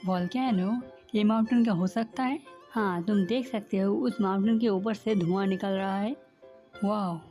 Volcano, ये mountain का हो सकता है? हाँ, तुम देख सकते हो उस माउंटेन के ऊपर से धुआं निकल रहा है। वाह।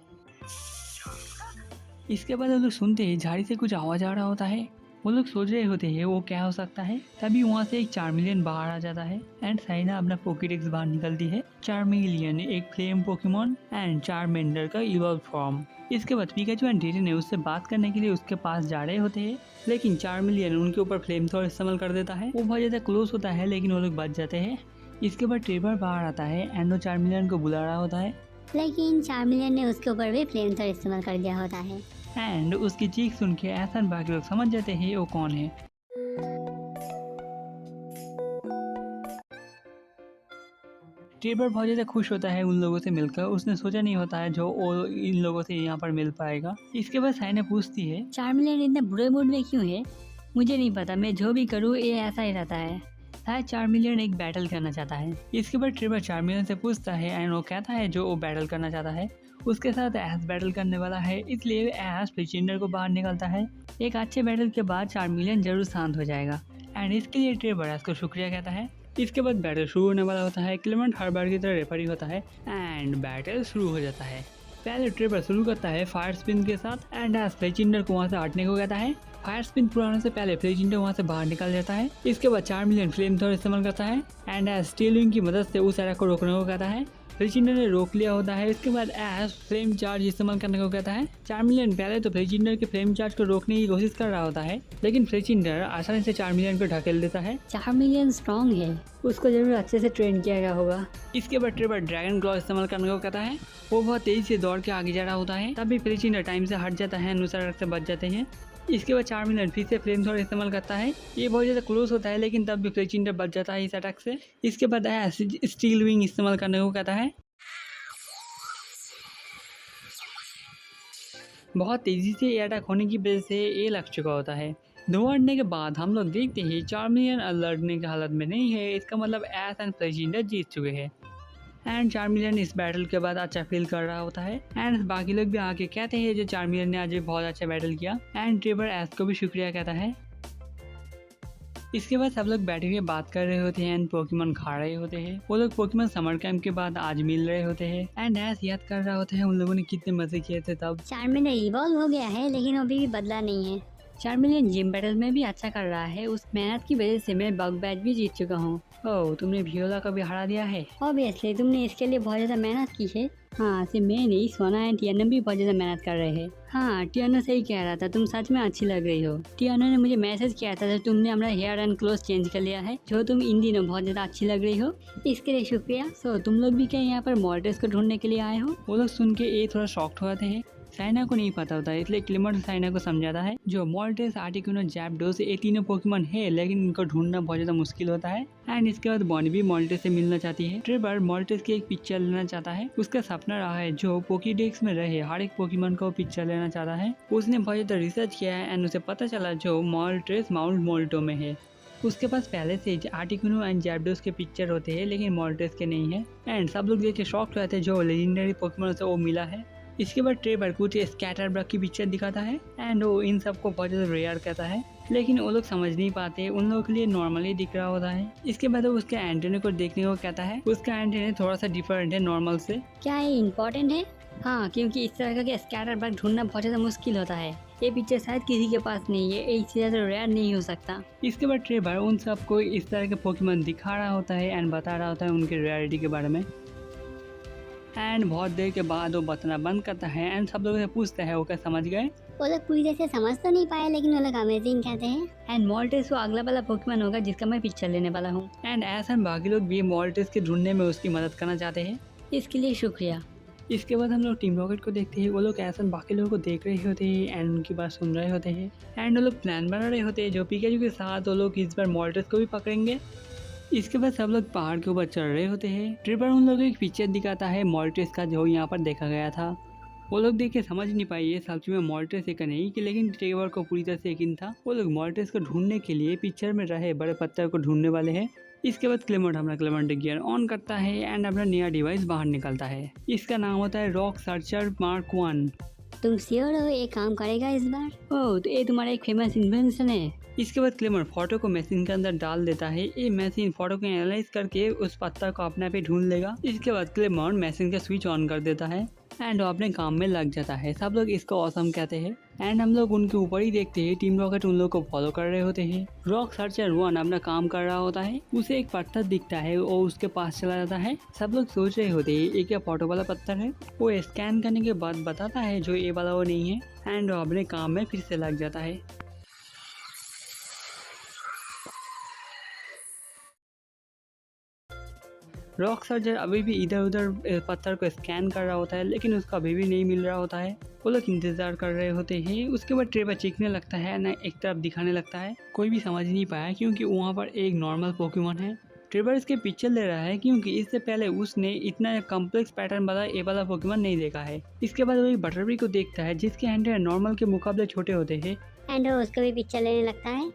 इसके बाद वो लोग सुनते ही झाड़ी से कुछ आवाज आ रहा होता है। वो लोग सोच रहे होते हैं वो क्या हो सकता है। तभी वहाँ से एक चार्मिलियन बाहर आ जाता है एंड साइना अपना पोकेडेक्स बाहर निकलती है। चार्मिलियन एक फ्लेम पोकेमॉन एंड चार्मेंडर का इवॉल्व फॉर्म। इसके बाद पिकाचू एंड डेटन उससे बात करने के लिए उसके पास जा रहे होते हैं, लेकिन चार्मिलियन उनके ऊपर फ्लेम थ्रोअर इस्तेमाल कर देता है। वो बहुत ज्यादा क्लोज होता है लेकिन वो लोग बच जाते हैं। इसके बाद ट्रेवर बाहर आता है एंड वो चार्मिलियन को बुला रहा होता है, लेकिन चार्मिलियन ने उसके ऊपर भी फ्लेम थ्रोअर इस्तेमाल कर दिया होता है। एंड उसकी चीख सुन के एहसान बाकी लोग समझ जाते हैं वो कौन है। ट्रेवर बहुत ज़्यादा खुश होता है उन लोगों से मिलकर। उसने सोचा नहीं होता है जो वो इन लोगों से यहाँ पर मिल पाएगा। इसके बाद साइना पूछती है, चार्मिलियन इतने बुरे मूड में क्यों है? मुझे नहीं पता, मैं जो भी करूँ ये ऐसा ही रहता है। शायद चार्मिलियन एक बैटल करना चाहता है। इसके बाद ट्रेवर चार्मिलियन से पूछता है एंड वो कहता है जो वो बैटल करना चाहता है उसके साथ ऐश बैटल करने वाला है, इसलिए ऐश फ्लिचिंडर को बाहर निकलता है। एक अच्छे बैटल के बाद चार्मिलियन जरूर शांत हो जाएगा एंड इसके लिए ट्रेवर ऐश को शुक्रिया कहता है। इसके बाद बैटल शुरू होने वाला होता है। क्लेमेंट हर बार की तरह रेफरी होता है एंड बैटल शुरू हो जाता है। पहले ट्रेवर शुरू करता है फायर स्पिन के साथ एंड ऐश फ्लिचिंडर को वहाँ से हटने को कहता है। फायर स्पिन पूरा होने से पहले फ्लिचिंडर वहाँ से बाहर निकल जाता है। इसके बाद चार्मिलियन फ्लेम थ्रोअर इस्तेमाल करता है एंड ऐश स्टील विंग की मदद से उस एरा को रोकने को कहता है। फ्लिचिंडर ने रोक लिया होता है। इसके बाद ऐश फ्लेम चार्ज इस्तेमाल करने को कहता है। चार्मिलियन पहले तो फ्लिचिंडर के फ्लेम चार्ज को रोकने की कोशिश कर रहा होता है, लेकिन फ्लिचिंडर आसानी से चार्मिलियन को ढकेल देता है। चार्मिलियन स्ट्रॉन्ग है, उसको जरूर अच्छे से ट्रेन किया गया होगा। इसके बाद ट्रेवर ड्रैगन क्लॉ इस्तेमाल करने को कहता है। वो बहुत तेजी से दौड़ के आगे जा रहा होता है, तभी फ्लिचिंडर टाइम से हट जाता है, अनुसार से बच जाते हैं। इसके बाद चार्मिलियन फिर से फ्लेम थ्रोअर इस्तेमाल करता है। ये बहुत ज़्यादा क्लोज होता है लेकिन तब भी फ्लिचिंडर बच जाता है इस अटैक से। इसके बाद ऐश स्टील विंग इस्तेमाल करने को कहता है। बहुत तेज़ी से ये अटैक होने की वजह से ये लग चुका होता है। धुआं उड़ने के बाद हम लोग देखते हैं चार्मिलियन लड़ने की हालत में नहीं है। इसका मतलब ऐश एंड फ्लिचिंडर जीत चुके हैं एंड चार्मिलियन इस बैटल के बाद अच्छा फील कर रहा होता है एंड बाकी लोग भी आके कहते हैं जो चार्मिलियन ने आज बहुत अच्छा बैटल किया एंड ट्रेवर ऐश को भी शुक्रिया कहता है। इसके बाद सब लोग बैठे हुए बात कर रहे होते हैं एंड पोकेमॉन खा रहे होते हैं। वो लोग पोकेमॉन समर कैंप के बाद आज मिल रहे होते हैं एंड ऐश याद कर रहा होता है उन लोगों ने कितने मजे किए थे तब। चार्मिलियन इवॉल्व हो गया है लेकिन अभी भी बदला नहीं है। चार्मिलियन जिम बैटल में भी अच्छा कर रहा है। उस मेहनत की वजह से मैं बग बैच भी जीत चुका हूँ। ओह, तुमने वियोला को भी हरा दिया है। ऑब्वियसली तुमने इसके लिए बहुत ज़्यादा मेहनत की है। हाँ, सिर्फ मैं नहीं, सोना एंड टियानो भी बहुत ज़्यादा मेहनत कर रहे हैं। हाँ, टियानो सही कह रहा था, तुम सच में अच्छी लग रही हो। टियानो ने मुझे मैसेज किया था जब तुमने अपना हेयर एंड क्लोथ चेंज कर लिया है, जो तुम इन दिनों बहुत ज़्यादा अच्छी लग रही हो। इसके लिए शुक्रिया। सो तुम लोग भी क्या यहाँ पर मॉर्टिस को ढूंढने के लिए आए हो? वो लोग सुन के ये थोड़ा शॉक्ड हो जाते हैं। साइना को नहीं पता होता है, इसलिए क्लेमेंट साइना को समझाता है जो मॉर्टिस, आर्टिक्यूनो, जैप्डोस ये तीनों पोकेमॉन है लेकिन इनको ढूंढना बहुत ज़्यादा मुश्किल होता है। एंड इसके बाद बॉनी भी मॉर्टिस से मिलना चाहती है। ट्रेवर मॉर्टिस की एक पिक्चर लेना चाहता है। उसका सपना रहा है जो पोकेडेक्स में रहे हर एक पोकेमॉन को पिक्चर लेना चाहता है। उसने बहुत ज़्यादा रिसर्च किया है एंड उसे पता चला जो मॉर्टिस माउंट मोल्टो में है। उसके पास पहले से आर्टिक्यूनो एंड जैप्डोस के पिक्चर होते हैं लेकिन मॉर्टिस के नहीं है एंड सब लोग देख के शॉक हो जाते हैं जो लेजेंडरी पोकेमॉन से वो मिला है। इसके बाद ट्रेवर कुछ स्कैटरबग की पिक्चर दिखाता है एंड वो इन सबको बहुत ज़्यादा रेयर कहता है, लेकिन वो लोग समझ नहीं पाते, उन लोगों के लिए नॉर्मली दिख रहा होता है। इसके बाद वो उसके एंटेना को देखने को कहता है। उसका एंटेना थोड़ा सा डिफरेंट है नॉर्मल से। क्या ये इम्पोर्टेंट है? हाँ, क्योंकि इस तरह का स्कैटरबग ढूंढना बहुत ज़्यादा मुश्किल होता है। ये पिक्चर शायद किसी के पास नहीं है, इससे ज़्यादा रेयर नहीं हो सकता। इसके बाद ट्रेवर उन सबको इस तरह के पोकेमॉन दिखा रहा होता है एंड बता रहा होता है उनके रेयरिटी के बारे में। एंड बहुत देर के बाद वो बताना बंद करता है एंड सब लोगों से पूछता है वो क्या समझ गए। वो लोग पूरी तरह से समझ तो नहीं पाए लेकिन वो लोग अमेजिंग कहते हैं। एंड मॉर्टिस वो अगला वाला पोकेमॉन होगा जिसका मैं पिक्चर लेने वाला हूँ एंड ऐसा बाकी लोग भी मॉर्टिस के ढूंढने में उसकी मदद करना चाहते हैं। इसके लिए शुक्रिया। इसके बाद हम लोग टीम रॉकेट को देखते हैं। वो लोग ऐसा बाकी लोगों को देख रहे होते हैं एंड उनकी बात सुन रहे होते हैं एंड वो लोग प्लान बना रहे होते हैं जो पिकाचू के साथ वो लोग इस बार मॉर्टिस को भी पकड़ेंगे। इसके बाद सब लोग पहाड़ के ऊपर चढ़ रहे होते हैं। ट्रेवर उन लोगों को एक पिक्चर दिखाता है मॉर्टिस का जो यहाँ पर देखा गया था। वो लोग देख के समझ नहीं पाए ये सच में मॉर्टिस है कि नहीं, कि लेकिन ट्रेवर को पूरी तरह से यकीन था। वो लोग मॉर्टिस को ढूंढने के लिए पिक्चर में रहे बड़े पत्थर को ढूंढने वाले हैं। इसके बाद क्लेमेंट अपना क्लेमेंट गियर ऑन करता है एंड अपना नया डिवाइस बाहर निकलता है। इसका नाम होता है रॉक सर्चर मार्क 1। तुम श्योर हो ये काम करेगा इस बार? ओह, तो ये तुम्हारा एक फेमस इन्वेंशन है। इसके बाद क्लेमर फोटो को मशीन के अंदर डाल देता है। ये मशीन फोटो को एनालाइज करके उस पत्थर को अपने आप ही ढूंढ लेगा। इसके बाद क्लेमर मशीन का स्विच ऑन कर देता है एंड वो अपने काम में लग जाता है। सब लोग इसको ऑसम कहते हैं एंड हम लोग उनके ऊपर ही देखते हैं टीम रॉकेट उन लोग को फॉलो कर रहे होते हैं। रॉक सर्चर 1 अपना काम कर रहा होता है। उसे एक पत्थर दिखता है और उसके पास चला जाता है। सब लोग सोच रहे होते हैं ये क्या फोटो वाला पत्थर है। वो स्कैन करने के बाद बताता है जो ये वाला वो नहीं है एंड वो अपने काम में फिर से लग जाता है। रॉक सर्जर अभी भी इधर उधर पत्थर को स्कैन कर रहा होता है लेकिन उसका अभी भी नहीं मिल रहा होता है। वो लोग इंतजार कर रहे होते हैं। उसके बाद ट्रेवर चीखने लगता है ना एक तरफ दिखाने लगता है। कोई भी समझ नहीं पाया क्योंकि वहाँ पर एक नॉर्मल पोकेमॉन है। ट्रेवर इसके पीछे ले रहा है क्योंकि इससे पहले उसने इतना कॉम्प्लेक्स पैटर्न वाला ए वाला पोकेमॉन नहीं देखा है। इसके बाद वो एक बटरफ्लाई को देखता है जिसके हैंड नॉर्मल के मुकाबले छोटे होते हैं एंड वो उसको भी पिक्चर लेने लगता है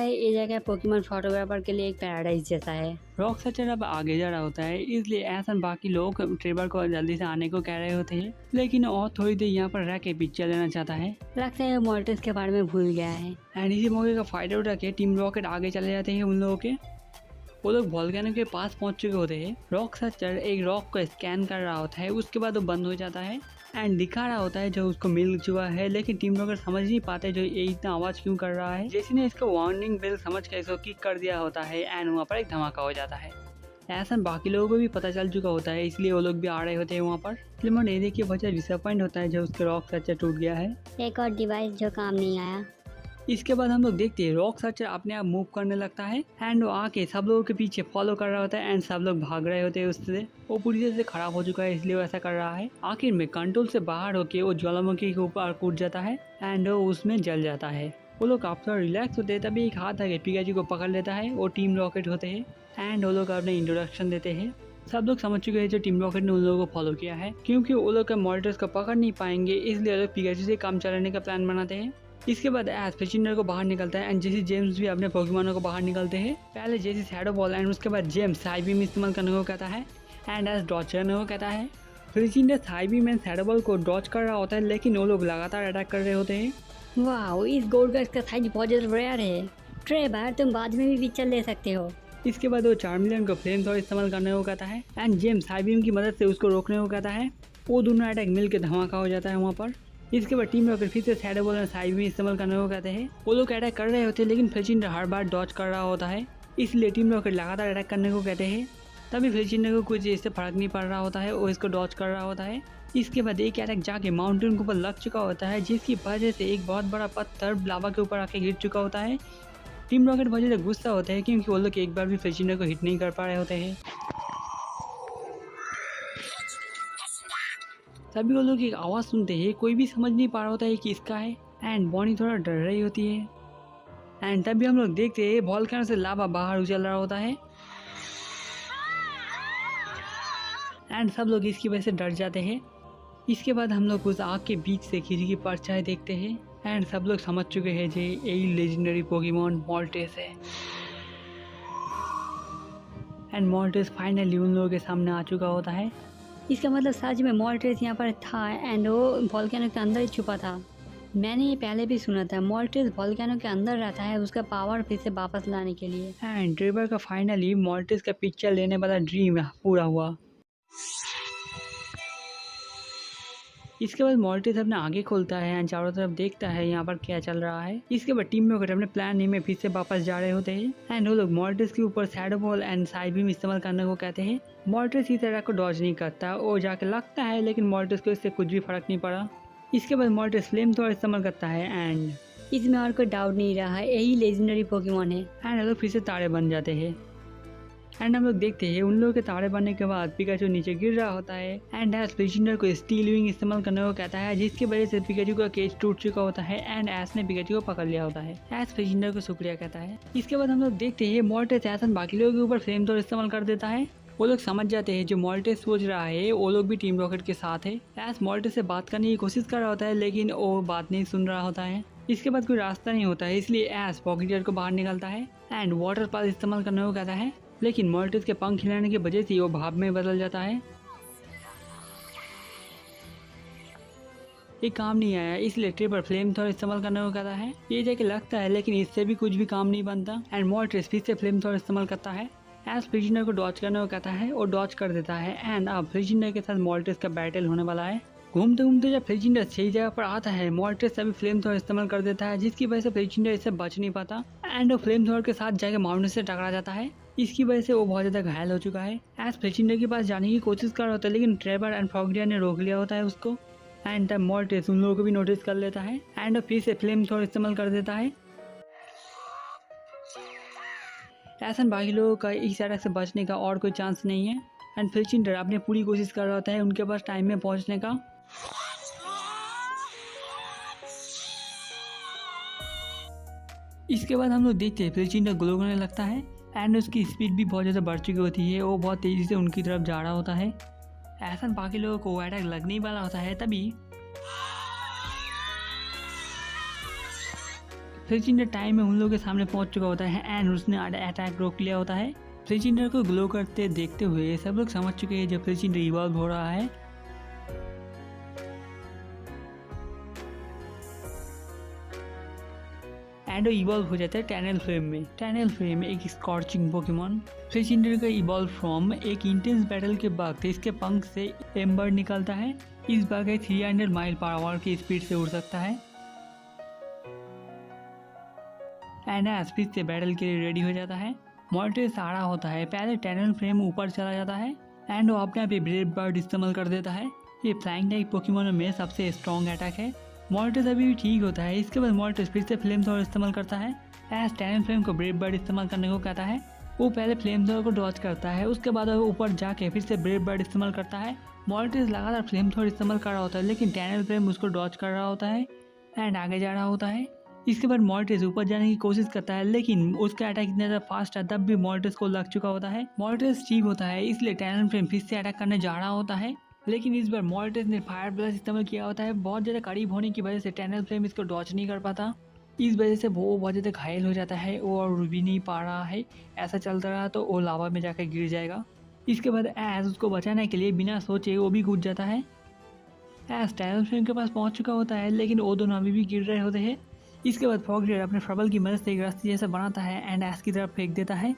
ये जगह पोकेमॉन फोटोग्राफर के लिए एक पैराडाइज जैसा है। रॉक सर्चर अब आगे जा रहा होता है इसलिए ऐसा बाकी लोग ट्रेवर को जल्दी से आने को कह रहे होते हैं लेकिन और थोड़ी देर यहाँ पर रह के पिक्चर लेना चाहता है। लगता है मोल्टेस के बारे में भूल गया है एंड इसी मौके का फायदा उठा के टीम रॉकेट आगे चले जाते हैं उन लोगों के। वो लोग वोल्केनो के पास पहुंच चुके होते हैं। रॉक सर्चर एक रॉक को स्कैन कर रहा होता है। उसके बाद वो बंद हो जाता है एंड दिखा रहा होता है जो उसको मिल चुका है लेकिन टीम रॉकेट समझ नहीं पाते जो ये इतना आवाज़ क्यों कर रहा है। जैसे ने इसको वार्निंग बेल समझ कर इसको किक कर दिया होता है एंड वहाँ पर एक धमाका हो जाता है। ऐसा बाकी लोगों को भी पता चल चुका होता है इसलिए वो लोग भी आ रहे होते हैं वहाँ पर। क्लेमर ने देखिए वजह डिसअपॉइंट होता है जो उसके रॉक सर्चर टूट गया है। एक और डिवाइस जो काम नहीं आया। इसके बाद हम लोग देखते हैं रॉक सर्चर अपने आप मूव करने लगता है एंड वो आके सब लोगों के पीछे फॉलो कर रहा होता है एंड सब लोग भाग रहे होते हैं उससे। वो पूरी तरह से खराब हो चुका है इसलिए वो ऐसा कर रहा है। आखिर में कंट्रोल से बाहर होके वो ज्वालामुखी के ऊपर कूद जाता है एंड वो उसमें जल जाता है। वो लोग काफी रिलैक्स होते हैं तभी एक हाथ आके पिकाचू को पकड़ लेता है। वो टीम रॉकेट होते हैं एंड वो लोग अपने इंट्रोडक्शन देते हैं। सब लोग समझ चुके हैं जो टीम रॉकेट ने उन लोगों को फॉलो किया है क्योंकि वो लोग मॉनिटर्स को पकड़ नहीं पाएंगे इसलिए वो लोग पिकाचू से काम चलाने का प्लान बनाते हैं। इसके बाद एस फिचिंडर को बाहर निकलता है एंड जेसी जेम्स भी अपने पोकेमॉनों को बाहर निकलते हैं। पहले जेसी शैडो बॉल एंड उसके बाद जेम्स हाई बीम इस्तेमाल करने को कहता है एंड एस डॉच करने को कहता है। फिचिंडर high beam and shadow ball को डॉच कर रहा होता है लेकिन वो लोग लगातार अटैक कर रहे होते हैं। वाह इस गोल्ड का इसका साइज बहुत ज़्यादा रेयर है। ट्रेवर तुम बाद में भी पिक्चर ले सकते हो। इसके बाद वो चार्मिलियन को फ्लेम थ्रो इस्तेमाल करने को कहता है एंड जेम्स हाई बीम की मदद से उसको रोकने को कहता है। वो दोनों अटैक मिलकर धमाका हो जाता है वहाँ पर। इसके बाद टीम रॉकेट फिर से शैडो बॉल और साइड भी इस्तेमाल करने को कहते हैं। वो लोग अटैक कर रहे होते हैं लेकिन फिचिंडर हर बार डॉच कर रहा होता है इसलिए टीम रॉकेट लगातार अटैक करने को कहते हैं। तभी फिचिंडर को कुछ इससे फर्क नहीं पड़ रहा होता है। वो इसको डॉच कर रहा होता है। इसके बाद एक अटैक जाके माउंटेन के ऊपर लग चुका होता है जिसकी वजह से एक बहुत बड़ा पत्थर लावा के ऊपर आके गिर चुका होता है। टीम रॉकेट वजह से गुस्सा होता है क्योंकि वो लोग एक बार भी फिचिंडर को हिट नहीं कर पा रहे होते हैं। सभी वो लोग एक आवाज़ सुनते हैं। कोई भी समझ नहीं पा रहा होता है कि इसका है एंड बॉनी थोड़ा डर रही होती है एंड तभी हम लोग देखते हैं वोल्केनो से लावा बाहर उछल रहा होता है एंड सब लोग इसकी वजह से डर जाते हैं। इसके बाद हम लोग उस आग के बीच से खिड़की की परछाई देखते हैं एंड सब लोग समझ चुके हैं कि यही लेजेंडरी पोकेमॉन मोल्टेस है एंड मोल्टेस फाइनली उन लोगों के सामने आ चुका होता है। इसका मतलब सच में मोल्टेस यहाँ पर था एंड वो वोल्केनो के अंदर ही छुपा था। मैंने ये पहले भी सुना था मोल्टेस वोल्केनो के अंदर रहता है उसका पावर फिर से वापस लाने के लिए। एंड ट्रेवर का फाइनली मोल्टेस का पिक्चर लेने वाला ड्रीम पूरा हुआ। इसके बाद मोल्टेस अपने आगे खोलता है एंड चारों तरफ देखता है यहाँ पर क्या चल रहा है। इसके बाद टीम रॉकेट अपने प्लान में फिर से वापस जा रहे होते हैं एंड वो लोग मोल्टेस के ऊपर shadow ball and side beam इस्तेमाल करने को कहते हैं। मोल्टेस इस तरह को डॉज नहीं करता। वो जाके लगता है लेकिन मोल्टेस को इससे कुछ भी फर्क नहीं पड़ा। इसके बाद मोल्टेस फ्लेम थ्रो इस्तेमाल करता है एंड इसमें और कोई डाउट नहीं रहा है यही लेजेंडरी पोकेमॉन है एंड वो लोग फिर से तारे बन जाते हैं एंड हम लोग देखते हैं उन लोगों के तारे बनने के बाद पिकाचू नीचे गिर रहा होता है एंड एस फिचिंडर को स्टील विंग इस्तेमाल करने को कहता है जिसकी वजह से पिकाचू का केज टूट चुका होता है एंड एस ने पिकाचू को पकड़ लिया होता है। एस फिचिंडर को शुक्रिया कहता है। इसके बाद हम लोग देखते हैं मोल्टेस एसन बाकी लोगों के ऊपर फ्लेम थ्रो इस्तेमाल कर देता है। वो लोग समझ जाते हैं जो मोल्टेस सोच रहा है वो लोग भी टीम रॉकेट के साथ है। एस मोल्टेस से बात करने की कोशिश कर रहा होता है लेकिन वो बात नहीं सुन रहा होता है। इसके बाद कोई रास्ता नहीं होता है इसलिए एस पॉकेटियर को बाहर निकलता है एंड वाटर पास इस्तेमाल करने को कहता है लेकिन मोल्टेस के पंख हिलाने की वजह से वो भाप में बदल जाता है ये काम नहीं आया, इसलिए ट्रेवर फ्लेम थ्रोअर इस्तेमाल करने को कहता है। ये जाके लगता है लेकिन इससे भी कुछ भी काम नहीं बनता एंड मॉर्टिस फिर से फ्लेम थ्रोअर इस्तेमाल करता है। एस प्रिजनर को डॉच करने को कहता है और डॉच कर देता है एंड अब प्रिजनर के साथ मॉर्टिस का बैटल होने वाला है। घूमते घूमते जब प्रिजनर सही जगह पर आता है, मॉर्टिस अभी फ्लेम थ्रोअर इस्तेमाल कर देता है, जिसकी वजह से प्रिजनर इससे बच नहीं पाता एंड वो फ्लेम थ्रोअर के साथ जाकर माउंटेन से टकरा जाता है। इसकी वजह से वो बहुत ज़्यादा घायल हो चुका है। एस प्रिजनर के पास जाने की कोशिश कर रहा होता है लेकिन ट्रेवर एंड फ्रॉगरिया ने रोक लिया होता है उसको एंड तब मॉर्टिस उन लोगों को भी नोटिस कर लेता है एंड फिर से फ्लेम थ्रोअर इस्तेमाल कर देता है। ऐसा बाकी लोगों का इस अटैक से बचने का और कोई चांस नहीं है एंड फ्लिचिंडर अपने पूरी कोशिश कर रहा होता है उनके पास टाइम में पहुंचने का। इसके बाद हम लोग देखते हैं फ्लिचिंडर ग्लो करने लगता है एंड उसकी स्पीड भी बहुत ज़्यादा बढ़ चुकी होती है, वो बहुत तेज़ी से उनकी तरफ जा रहा होता है। ऐसा बाकी लोगों को अटैक लगने ही वाला होता है, तभी फ्लिचिंडर टाइम में उन लोगों के सामने पहुंच चुका होता है एंड उसने अटैक रोक लिया होता है। फ्लिचिंडर को ग्लो करते देखते हुए सब लोग समझ चुके हैं जब फ्लिचिंडर इवॉल्व हो रहा है। एंड वो इवॉल्व हो जाता है टनल फ्लेम में। टनल फ्लेम एक स्कॉर्चिंग पोकेमॉन। फ्लिचिंडर का इवॉल्व फ्रॉम एक इंटेंस बैटल के वक्त इसके पंख से एम्बर निकलता है। इस बार 300 माइल पर आवर की स्पीड से उड़ सकता है एंड स्पीड से बैटल के लिए रेडी हो जाता है। मॉर्टिस आ रहा होता है, पहले टनल फ्लेम ऊपर चला जाता है एंड वो अपने आप ही ब्रेव बर्ड इस्तेमाल कर देता है। ये फ्लाइंग टाइप पोकेमॉन में सबसे स्ट्रॉन्ग अटैक है। मॉर्टिस अभी भी ठीक होता है, इसके बाद मॉर्टिस फिर से फ्लेम थ्रोअर इस्तेमाल करता है। एस टनल फ्लेम को ब्रेव बर्ड इस्तेमाल करने को कहता है। वो पहले फ्लेम थ्रोअर को डॉच करता है, उसके बाद वो ऊपर जाके फिर से ब्रेव बर्ड इस्तेमाल करता है। मॉर्टिस लगातार फ्लेम थ्रोअर इस्तेमाल कर रहा होता है लेकिन टनल फ्लेम उसको डॉच कर रहा होता है एंड आगे जा रहा होता है। इसके बाद मॉर्टिस ऊपर जाने की कोशिश करता है लेकिन उसका अटैक इतना ज़्यादा फास्ट है तब भी मॉर्टिस को लग चुका होता है। मॉर्टिस ठीक होता है, इसलिए टनल फ्लेम फिर से अटैक करने जा रहा होता है लेकिन इस बार मॉर्टिस ने फायर ब्लास्ट इस्तेमाल किया होता है। बहुत ज़्यादा करीब होने की वजह से टनल फ्लेम इसको डॉच नहीं कर पाता। इस वजह से वो बहुत ज़्यादा घायल हो जाता है और रुक भी नहीं पा रहा है। ऐसा चलता रहा तो वो लावा में जाकर गिर जाएगा। इसके बाद एस उसको बचाने के लिए बिना सोचे वो भी कूद जाता है। एस टनल फ्लेम के पास पहुंच चुका होता है लेकिन वो दोनों अभी भी गिर रहे होते हैं। इसके बाद फ्रॉगरिया अपने फ्रबल की मदद से एक रास्ते जैसा बनाता है एंड एस की तरफ फेंक देता है।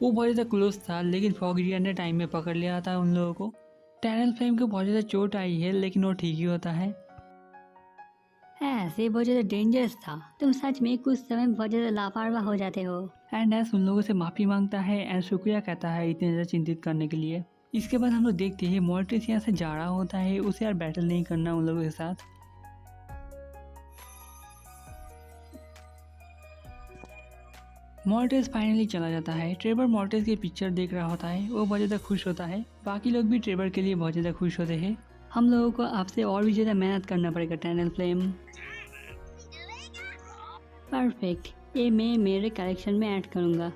वो बहुत ज़्यादा क्लोज था लेकिन फ्रॉगरिया ने टाइम में पकड़ लिया था उन लोगों को। टनल फ्लेम को बहुत ज़्यादा चोट आई है लेकिन वो ठीक ही होता है। ऐसे बहुत ज़्यादा डेंजरस था, तुम सच में कुछ समय बहुत ज़्यादा लापरवाह हो जाते हो। एंड एस उन लोगों से माफ़ी मांगता है एंड शुक्रिया कहता है इतने ज़्यादा चिंतित करने के लिए। इसके बाद हम लोग देखते हैं मॉर्टिस यहाँ से जा रहा होता है, उसे यार बैटल नहीं करना उन लोगों के साथ। मॉर्टिस फाइनली चला जाता है। ट्रेवर मॉर्टिस की पिक्चर देख रहा होता है, वो बहुत ज़्यादा खुश होता है। बाकी लोग भी ट्रेवर के लिए बहुत ज़्यादा खुश होते हैं। हम लोगों को आपसे और भी ज़्यादा मेहनत करना पड़ेगा टनल फ्लेम। परफेक्ट, ये मैं मेरे कलेक्शन में ऐड करूँगा।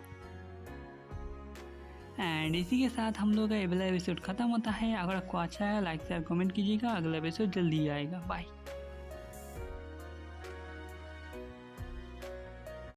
एंड इसी के साथ हम लोग का अगला एपिसोड खत्म होता है। अगर आपको अच्छा है लाइक शेयर कमेंट कीजिएगा, अगला एपिसोड जल्दी आएगा। बाय।